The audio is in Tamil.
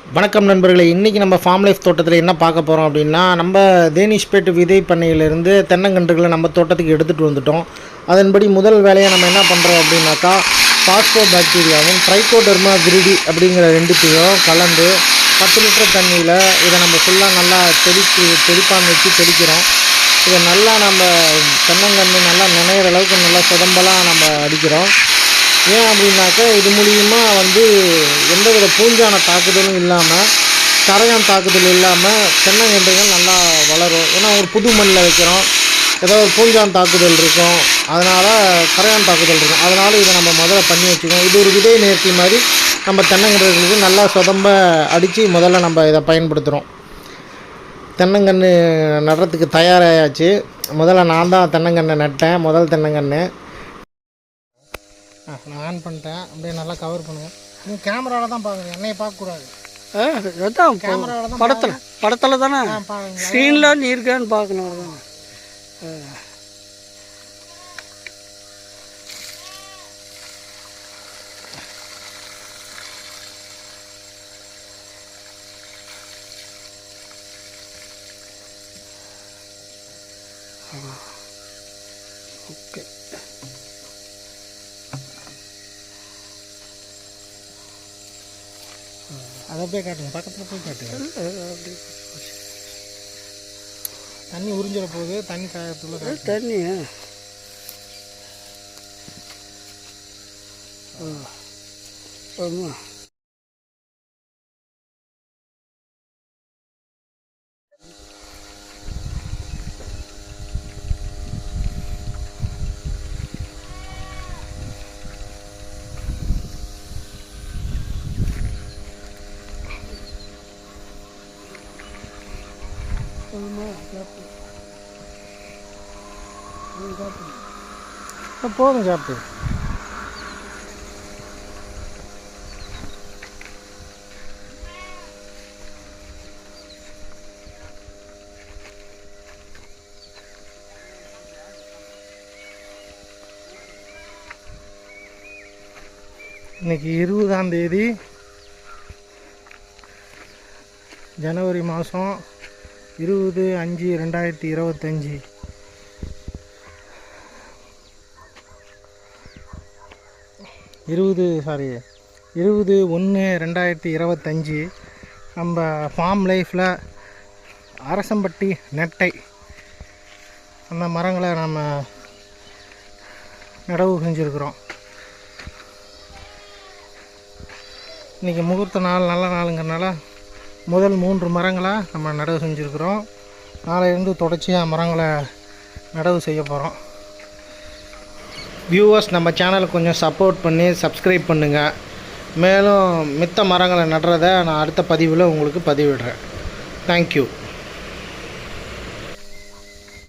வணக்கம் நண்பர்களே, இன்றைக்கி நம்ம ஃபார்ம் லைஃப் தோட்டத்தில் என்ன பார்க்க போகிறோம் அப்படின்னா, நம்ம தேனிஷ்பேட் விதை பண்ணையிலேருந்து தென்னங்கன்றுகளை நம்ம தோட்டத்துக்கு எடுத்துகிட்டு வந்துட்டோம். அதன்படி முதல் வேலையை நம்ம என்ன பண்ணுறோம் அப்படின்னாக்கா, பாஸ்போ பாக்டீரியாவும் ட்ரைகோடெர்மா விரிடி அப்படிங்கிற ரெண்டுத்தையும் கலந்து 10 லிட்டர் தண்ணியில் இதை நம்ம ஃபுல்லாக நல்லா தெளிப்பான் வச்சு தெளிக்கிறோம். இதை நல்லா நம்ம தென்னங்கன்று நல்லா நினைகிற அளவுக்கு நல்லா சுதம்பலாக நம்ம அடிக்கிறோம். ஏன் அப்படின்னாக்கா, இது மூலிமா எந்தவித பூஞ்சான தாக்குதலும் இல்லாமல், கரையான் தாக்குதல் இல்லாமல் தென்னங்கன்றுகள் நல்லா வளரும். ஏன்னா ஒரு புது மண்ணில் வைக்கிறோம், ஏதோ ஒரு பூஞ்சான் தாக்குதல் இருக்கும், அதனால் கரையான் தாக்குதல் இருக்கும். அதனால் இதை நம்ம முதல்ல பண்ணி வச்சுக்கோம். இது ஒரு விதை நேர்த்தி மாதிரி நம்ம தென்னங்கன்றுகளுக்கு நல்லா சுதம்ப அடித்து முதல்ல நம்ம இதை பயன்படுத்துகிறோம். தென்னங்கன்று நடுறதுக்கு தயாராகியாச்சு. முதல்ல நான் தான் தென்னங்கன்று நட்டேன், முதல் தென்னங்கன்று. நான் ஆன் பண்ணிட்டேன். அப்படியே நல்லா கவர் பண்ணுங்கள். நீங்கள் கேமராவில் தான் பார்க்குறீங்க, என்னையை பார்க்கக்கூடாது. அதான் கேமராவில் தான் படத்தில் தானே ஸ்க்ரீனில் நீ இருக்கான்னு பார்க்கணும். ஓகே, அதை அப்படியே காட்டுங்க, பக்கத்தில் போய் காட்டுங்க. தண்ணி உறிஞ்சிட போகுது, தண்ணி காயத்துள்ள தண்ணி ஆமாம். போதும் சாப்பிட்டு. இன்னைக்கு 20ஆம் தேதி ஜனவரி மாதம் 20/5/2025. 20/1/2025 நம்ம ஃபார்ம் லைஃப்பில் அரசம்பட்டி நெட்டை அந்த மரங்களை நம்ம நடவு செஞ்சுருக்குறோம். இன்றைக்கி முகூர்த்த நாள், நல்ல நாளுங்கிறனால முதல் 3 மரங்களை நம்ம நடவு செஞ்சுருக்குறோம். நாளையிலேருந்து தொடர்ச்சியாக மரங்களை நடவு செய்ய போகிறோம். வியூவர்ஸ், நம்ம சேனலுக்கு கொஞ்சம் சப்போர்ட் பண்ணி சப்ஸ்கிரைப் பண்ணுங்கள். மேலும் மித்த மரங்களை நடுறதை நான் அடுத்த பதிவில் உங்களுக்கு பதிவிடுறேன். தேங்க்யூ.